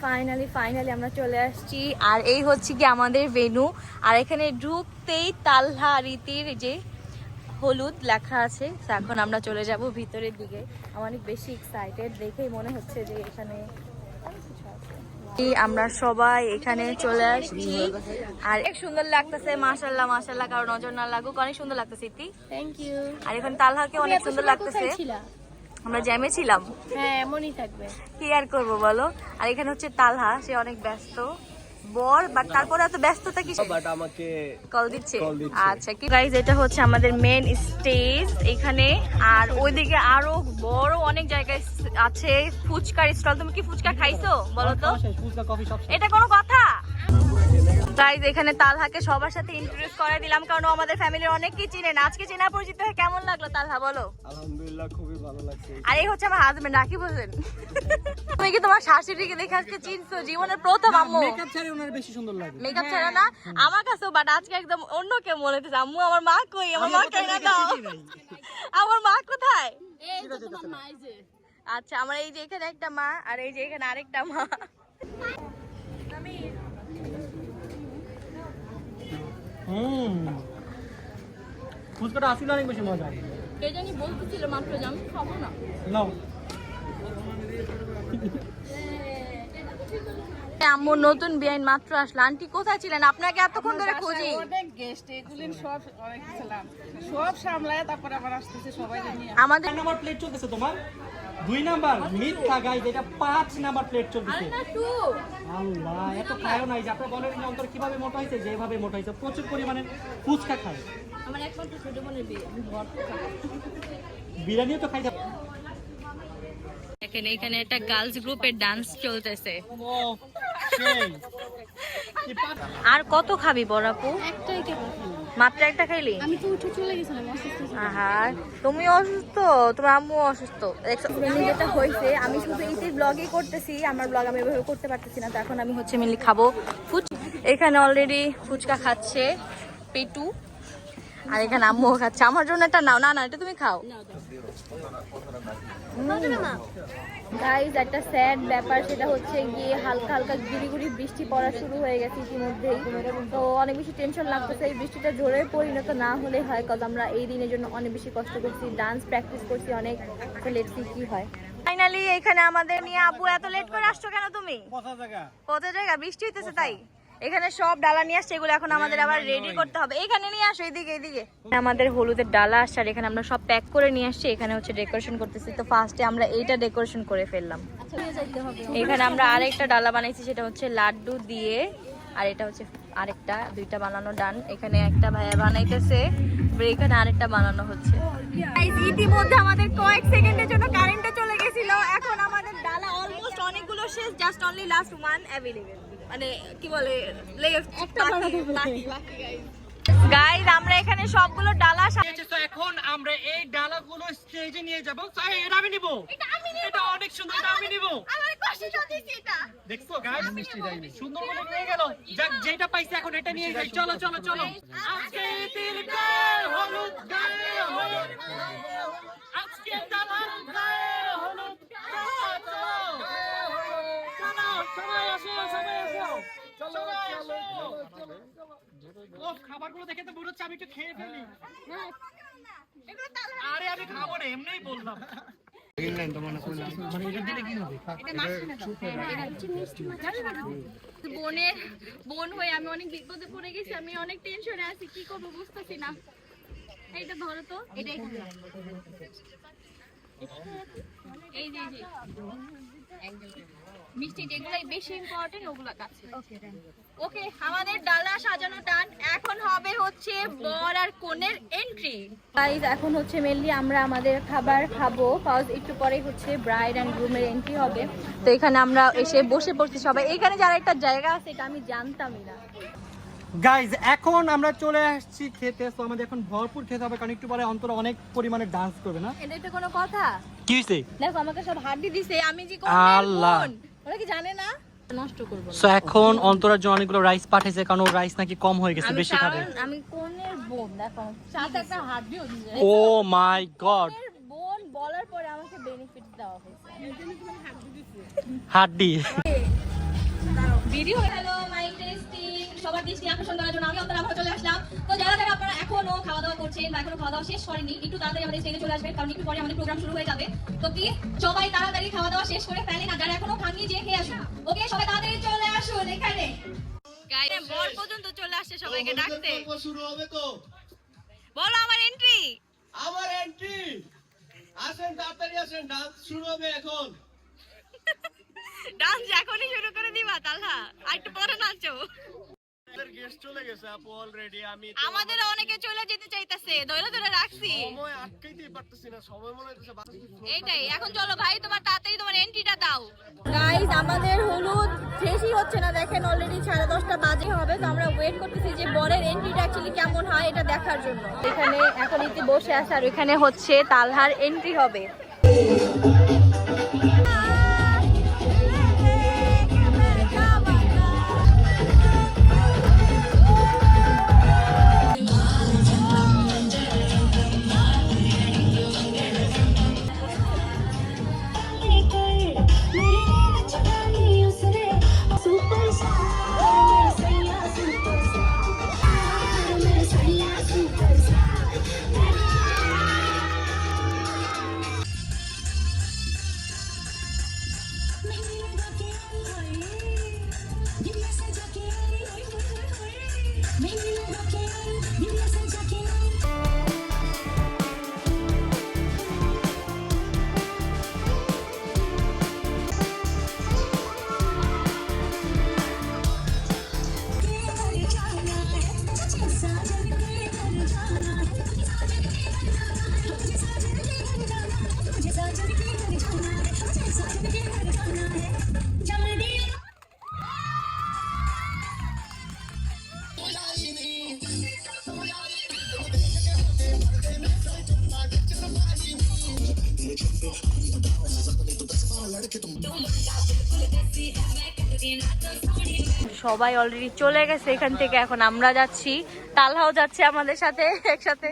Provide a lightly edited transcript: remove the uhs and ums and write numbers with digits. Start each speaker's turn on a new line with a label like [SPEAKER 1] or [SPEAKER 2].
[SPEAKER 1] Finally আমরা চলে আসছি। আর এই হচ্ছে কি আমাদের ভেন্যু। আর এখানে ঢুকতেই তালহা রীতির যে হলুদ লেখা আছে। এখন আমরা চলে যাব ভিতরের দিকে। আমি অনেক বেশি এক্সাইটেড, দেখেই মনে হচ্ছে যে এখানে আমরা সবাই এখানে চলে আসছি। আর অনেক সুন্দর লাগতেছে, মাশাআল্লাহ মাশাআল্লাহ, কারণ নজর না লাগুক, অনেক সুন্দর লাগতেছে। Thank you. আর এখন তালহাকে অনেক সুন্দর লাগতেছে। আমরা জ্যামে ছিলাম।
[SPEAKER 2] হ্যাঁ, এমনই থাকবে,
[SPEAKER 1] কি আর করবো বলো। আর এখানে হচ্ছে তালহা, সে অনেক ব্যস্ত বর, বাট তারপরে এত ব্যস্ততা কি, বাট আমাকে কল দিচ্ছে। আচ্ছা কি গাইস, এটা হচ্ছে আমাদের মেন স্টেজ এখানে। আর ওইদিকে আরো বড় অনেক জায়গায় আছে ফুচকার স্টল। তুমি কি ফুচকা খাইছো বলো তো? এটা কোনো কথা? গাইস এখানে তালহাকে সবার সাথে ইন্ট্রোডিউস করে দিলাম, কারণ আমাদের ফ্যামিলির অনেকেই চিনেন। আজকে চেনা পরিচিত হয়ে কেমন লাগলো তালহা বলো?
[SPEAKER 3] আলহামদুলিল্লাহ, খুবই ভালো লাগছে।
[SPEAKER 1] আর এই হচ্ছে আমার হাজবেন্ড রাখি বলেন। তুমি কি তোমার শাশুড়িকে দেখে আজকে চিনছো? জীবনের প্রথম আম্মু।
[SPEAKER 3] মেকআপ ছাড়া ওনার বেশি সুন্দর লাগে।
[SPEAKER 1] মেকআপ ছাড়া না আমার কাছেও, বাট আজকে একদম অন্য কেউ মনে হচ্ছে। আম্মু আমার মা কই? আমার মা কই না দাও। আমার মা কোথায়?
[SPEAKER 2] এই যে তোমার মা, এই যে।
[SPEAKER 1] আচ্ছা, আমার এই যে এখানে একটা মা, আর এই যে এখানে আরেকটা মা।
[SPEAKER 3] ফুচকাটা আসলে অনেক বেশি মজা।
[SPEAKER 2] কে জানি বলতেছিল মাত্র যে আমি খাবো না।
[SPEAKER 3] নাও।
[SPEAKER 1] আম্মুর নতুন বিয়াইন মাত্র আসলো। আন্টি কোথায় ছিলেন? আপনাকে এতক্ষণ ধরে খুঁজি।
[SPEAKER 4] অনেক গেস্ট, এগুলিন সব অনেক ছিলাম, সব সামলায় তারপর আবার আসতেছে সবাই নিয়ে।
[SPEAKER 1] আমাদের
[SPEAKER 3] 4 নাম্বার প্লেট চলতেছে তোমার, 2 নাম্বার মিথ্যা গাইস, এটা 5 নাম্বার প্লেট চলতেছে। আল্লাহ, এত খায়ও নাই যে আপনারা বলেন যে অন্তর কিভাবে মোটা হইছে, যেভাবে মোটা হইছে প্রচুর পরিমাণে ফুচকা খায়।
[SPEAKER 2] আমার একমাত্র ছোট বোনের বিয়ে, আমি ভরপুর খাবো।
[SPEAKER 3] বিরিয়ানিও তো খাইতে।
[SPEAKER 1] দেখেন এখানে একটা গার্লস গ্রুপের ডান্স চলতেছে। আর কত খাবি বড়াপু?
[SPEAKER 2] একটাই কেবল
[SPEAKER 1] মাত্র একটা খাইলি?
[SPEAKER 2] আমি তো উঠে চলে গেছিলাম অসুস্থ ছিলাম।
[SPEAKER 1] আহার, তুমি অসুস্থ, তোমার আম্মু অসুস্থ। যেটা হয়েছে, আমি শুধু এই ব্লগই করতেছি, আমার ব্লগ আমি এভাবে করতে পারতেছি না। তো এখন আমি হচ্ছে মেনলি খাবো এখানে অলরেডি ফুচকা খাচ্ছে পেটু, আর এখানে আম্মুও খাচ্ছে। আমার জন্য একটা নাও। না না, এটা তুমি খাও। গাইজ একটা স্যাড ব্যাপার, সেটা হচ্ছে গিয়ে হালকা হালকা গুড়ি বৃষ্টি পড়া শুরু হয়ে গেছে ইতিমধ্যেই। তো অনেক বেশি টেনশন লাগতেছে, এই বৃষ্টিটা ঝড়ে পরিণত না হলে হয়, কারণ আমরা এই দিনের জন্য অনেক বেশি কষ্ট করছি, ডান্স প্র্যাকটিস করছি অনেক। লেটস সি কি হয়। ফাইনালি এখানে আমাদের নিয়ে আপু এত লেট করে আসছো কেন তুমি? কত জায়গা বৃষ্টি হইতেছে তাই। এখানে সব ডালা নিয়ে আসছে, এগুলো এখন আমাদের আবার রেডি করতে হবে। এখানে নিয়ে আসো, এইদিকে আমাদের হলুদের ডালা আসছে, আর এখানে আমরা সব প্যাক করে নিয়ে আসছি। এখানে হচ্ছে ডেকোরেশন করতেছি। তো ফার্স্টে আমরা এইটা ডেকোরেশন করে ফেললাম। এখানে আমরা আরেকটা ডালা বানাইছি, সেটা হচ্ছে লাড্ডু দিয়ে। আর এটা হচ্ছে আরেকটা, 2টা বানানো ডান। এখানে একটা ভাইয়া বানাইতেছে, এখানে আরেকটা বানানো হচ্ছে। ইতিমধ্যে আমাদের কয়েক সেকেন্ডের জন্য কারেন্টটা চলে গেছিল। এখন আমাদের ডালা অলমোস্ট অনেকগুলো শেষ, just only last one available. মানে কি বলে, গাইস আমরা এখানে সবগুলো ডালা
[SPEAKER 3] তো এখন আমরা এই ডালাগুলো স্টেজে নিয়ে যাব। এটা আমি নিব, এটা অনেক সুন্দর, এটা আমি নিব।
[SPEAKER 1] আমার কষ্ট দিছি এটা।
[SPEAKER 3] দেখছো গাইস, সুন্দর করে নিয়ে গেল। যাক, যেটা পাইছে এখন এটা নিয়ে যাই। চলো চলো চলো, আজকে ঈদের গায়ে হলুদ, গায়ে হলুদ, আজকে ডালার গায়ে হলুদ, চলো চলো, সবাই আসো, সবাই আসো, চলো চলো। ও খাবারগুলো দেখে তো মনে হচ্ছে আমি একটু খেয়ে ফেলি। আরে আমি খাবো না, এমনিই বললাম।
[SPEAKER 2] বোন হয়ে আমি অনেক বিপদে পড়ে গেছি, আমি অনেক টেনশনে আছি, কি করবো বুঝতেছি না। এইটা ধরো তো, এটাই এই যে মিষ্টি যেগুলাই বেশি ইম্পর্টেন্ট ওগুলা কাছে। ওকে, আমাদের ডালা সাজানো ডান। এখন হবে হচ্ছে বর আর কনের এন্ট্রি। গাইস এখন হচ্ছে মেনলি আমরা আমাদের খাবার খাবো, কজ একটু পরেই হচ্ছে ব্রাইড এন্ড গ্রুমের এন্ট্রি হবে।
[SPEAKER 1] তো এখানে আমরা এসে বসে পড়ছি সবাই। এখানে যারা একটা জায়গা আছে, এটা আমি জানতামই না।
[SPEAKER 3] গাইজ এখন আমরা চলে আসছি খেতে। তো আমাদের এখন ভরপুর খেতে হবে, কারণ একটু পরে অন্তর অনেক পরিমাণে ডান্স করবে না।
[SPEAKER 1] এটা তো কোনো কথা?
[SPEAKER 3] কি হইছে?
[SPEAKER 1] দেখো আমাকে সব হাড্ডি দিছে, আমি যে
[SPEAKER 3] আল্লাহ,
[SPEAKER 1] ওরা কি জানে না? নষ্ট করব না।
[SPEAKER 3] সো এখন অন্তরার জন্য অনেকগুলো রাইস পাঠাইছে, কারণ ওর রাইস নাকি কম হয়ে গেছে, বেশি খাবে।
[SPEAKER 1] আমি কোনের বোন, দেখো সাথে একটা হাড্ডিও দিছে।
[SPEAKER 3] ও মাই গড,
[SPEAKER 1] বোন বলার পরে আমাকে বেনিফিট দেওয়া হয়েছে।
[SPEAKER 3] হাড্ডি।
[SPEAKER 2] রেডি হয়ে গেল মাইক টেস্টিং সবার দৃষ্টি আকর্ষণ করার জন্য আমি অন্তরা আবার চলে আসলাম। তো যারা যারা আপনারা এখনো খাওয়া দাওয়া করছেন বা এখনো খাওয়া দাওয়া শেষ করেননি একটু তাড়াতাড়ি আমাদের স্টেজে চলে আসবেন, কারণ একটু পরে আমাদের প্রোগ্রাম শুরু হয়ে যাবে। তো প্লিজ সবাই তাড়াতাড়ি খাওয়া দাওয়া শেষ করে ফেলেন, আর যারা এখনো খাননি যে খেয়ে আসুন। ওকে, সবাই তাড়াতাড়ি চলে আসুন এখানে। গাইস বল পর্যন্ত চলে আসছে সবাইকে ডাকতে।
[SPEAKER 5] শুরু হবে তো,
[SPEAKER 2] বলো আমার এন্ট্রি।
[SPEAKER 5] আমার এন্ট্রি, আসেন তাড়াতাড়ি আসেন, ডান্স শুরু হবে এখন।
[SPEAKER 2] ডান্স এখনই শুরু করে দিবা তালহা, আর একটু পরে নাচো।
[SPEAKER 5] আমাদের গেস্ট চলে গেছে আপু অলরেডি, আমি
[SPEAKER 2] আমাদের অনেকে চলে যেতে চাইতেছে, ধরে ধরে রাখছি।
[SPEAKER 5] সময় আটকাইতেই পারতেছি না, সময় মনে হচ্ছে
[SPEAKER 2] এইটাই, এখন চলো ভাই তোমার তাড়াতাড়ি তোমার এন্ট্রিটা দাও।
[SPEAKER 1] গাইজ আমাদের হলুদ শেষই হচ্ছে না, দেখেন অলরেডি 10:30 বাজে হবে। তো আমরা ওয়েট করতেছি যে বরের এন্ট্রিটা অ্যাকচুয়ালি কেমন হয় এটা দেখার জন্য। এখানে এখন ইতি বসে আছে আর এখানে হচ্ছে তালহার এন্ট্রি হবে। সবাই অলরেডি চলে গেছে এখান থেকে, এখন আমরা যাচ্ছি, তালহাও যাচ্ছে আমাদের সাথে একসাথে।